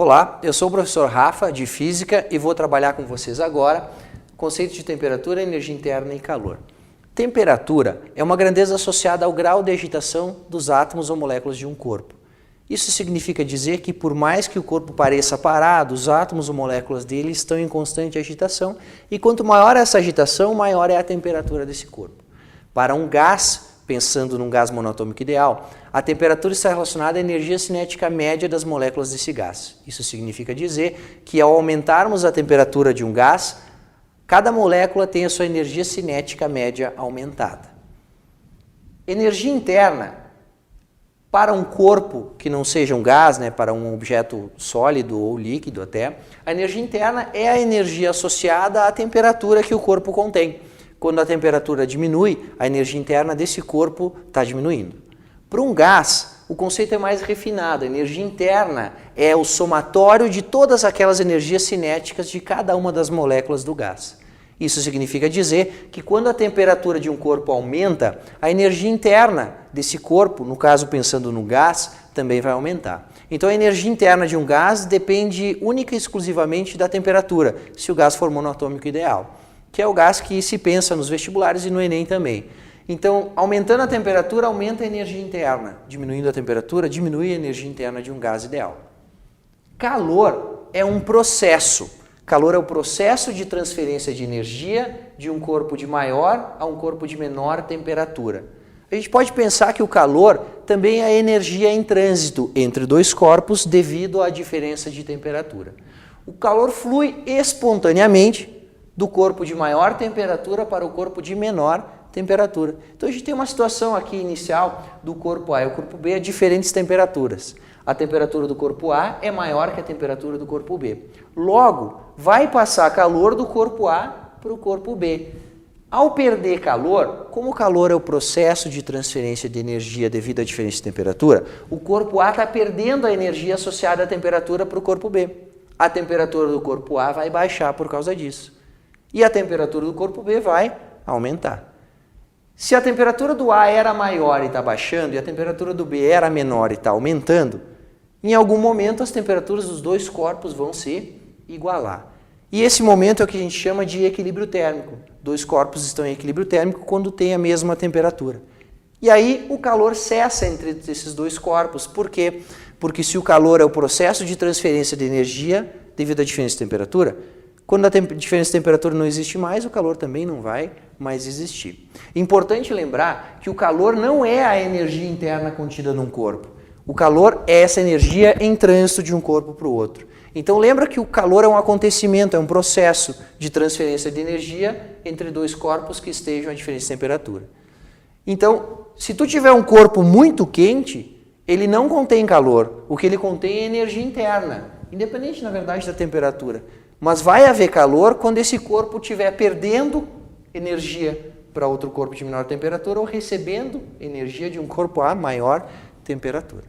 Olá, eu sou o professor Rafa, de Física, e vou trabalhar com vocês agora conceitos de temperatura, energia interna e calor. Temperatura é uma grandeza associada ao grau de agitação dos átomos ou moléculas de um corpo. Isso significa dizer que por mais que o corpo pareça parado, os átomos ou moléculas dele estão em constante agitação, e quanto maior essa agitação, maior é a temperatura desse corpo. Para um gás, pensando num gás monatômico ideal, a temperatura está relacionada à energia cinética média das moléculas desse gás. Isso significa dizer que ao aumentarmos a temperatura de um gás, cada molécula tem a sua energia cinética média aumentada. Energia interna, para um corpo que não seja um gás, para um objeto sólido ou líquido até, a energia interna é a energia associada à temperatura que o corpo contém. Quando a temperatura diminui, a energia interna desse corpo está diminuindo. Para um gás, o conceito é mais refinado. A energia interna é o somatório de todas aquelas energias cinéticas de cada uma das moléculas do gás. Isso significa dizer que quando a temperatura de um corpo aumenta, a energia interna desse corpo, no caso pensando no gás, também vai aumentar. Então a energia interna de um gás depende única e exclusivamente da temperatura, se o gás for monatômico ideal, que é o gás que se pensa nos vestibulares e no Enem também. Então, aumentando a temperatura, aumenta a energia interna. Diminuindo a temperatura, diminui a energia interna de um gás ideal. Calor é um processo. Calor é o processo de transferência de energia de um corpo de maior a um corpo de menor temperatura. A gente pode pensar que o calor também é energia em trânsito entre dois corpos devido à diferença de temperatura. O calor flui espontaneamente do corpo de maior temperatura para o corpo de menor temperatura. Então a gente tem uma situação aqui inicial do corpo A e o corpo B a diferentes temperaturas. A temperatura do corpo A é maior que a temperatura do corpo B. Logo, vai passar calor do corpo A para o corpo B. Ao perder calor, como o calor é o processo de transferência de energia devido à diferença de temperatura, o corpo A está perdendo a energia associada à temperatura para o corpo B. A temperatura do corpo A vai baixar por causa disso. E a temperatura do corpo B vai aumentar. Se a temperatura do A era maior e está baixando, e a temperatura do B era menor e está aumentando, em algum momento as temperaturas dos dois corpos vão se igualar. E esse momento é o que a gente chama de equilíbrio térmico. Dois corpos estão em equilíbrio térmico quando têm a mesma temperatura. E aí o calor cessa entre esses dois corpos. Por quê? Porque se o calor é o processo de transferência de energia devido à diferença de temperatura, quando a diferença de temperatura não existe mais, o calor também não vai mais existir. Importante lembrar que o calor não é a energia interna contida num corpo. O calor é essa energia em trânsito de um corpo para o outro. Então lembra que o calor é um acontecimento, é um processo de transferência de energia entre dois corpos que estejam a diferença de temperatura. Então, se tu tiver um corpo muito quente, ele não contém calor. O que ele contém é energia interna, independente, na verdade, da temperatura. Mas vai haver calor quando esse corpo estiver perdendo energia para outro corpo de menor temperatura ou recebendo energia de um corpo a maior temperatura.